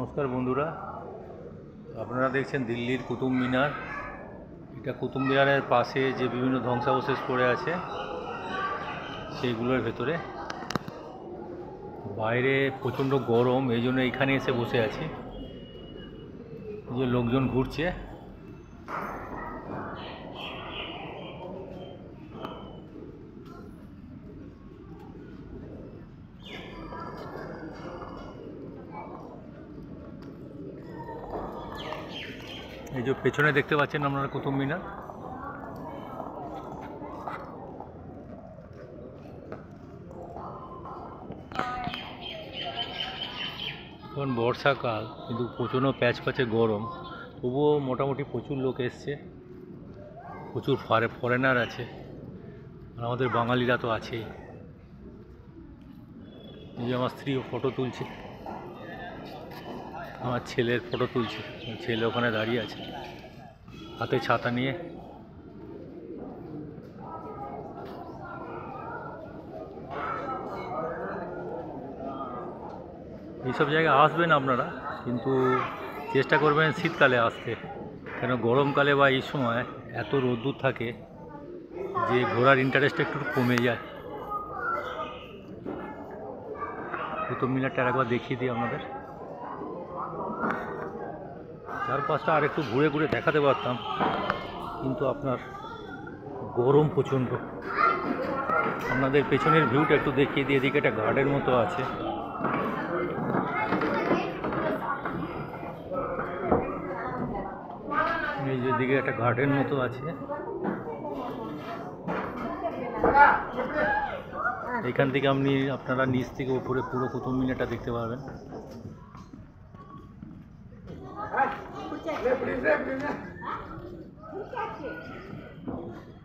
নমস্কার বন্ধুরা, আপনারা দেখছেন দিল্লির কুতুব মিনার। এটা কুতুব মিনারের পাশে যে বিভিন্ন ধ্বংসাবশেষ পড়ে আছে সেইগুলোর ভেতরে। বাইরে প্রচণ্ড গরম, এই জন্য এখানে এসে বসে আছি। যে লোকজন ঘুরছে, এই যে পেছনে দেখতে পাচ্ছেন আপনারা কুতুব মিনার। এখন বর্ষাকাল, কিন্তু প্রচণ্ড প্যাচে গরম, তবুও মোটামুটি প্রচুর লোক এসছে, প্রচুর ফরেনার আছে, আর আমাদের বাঙালিরা তো আছেই। এই যে আমার স্ত্রীও ফটো তুলছে, আমার ছেলের ফটো তুলছে, ছেলে ওখানে দাঁড়িয়ে আছে হাতে ছাতা নিয়ে। এইসব জায়গায় আসবেন আপনারা, কিন্তু চেষ্টা করবেন শীতকালে আসতে, কেন গরমকালে বা এই সময় এত রোদ্দুর থাকে যে ঘোরার ইন্টারেস্ট একটু কমে যায়। কুতুব মিনারটা একবার দেখিয়ে দিই আপনাদের। চারপাশটা আর একটু ঘুরে ঘুরে দেখাতে পারতাম, কিন্তু আপনার গরম প্রচণ্ড। আপনাদের পেছনের ভিউটা একটু দেখিয়ে দিয়ে, এদিকে একটা গার্ডেন মতো আছে। এই যে দিকে একটা গার্ডেন মতো আছে, এখান থেকে আপনারা নিচ থেকে উপরে পুরো কুতুব মিনারটা দেখতে পারবেন।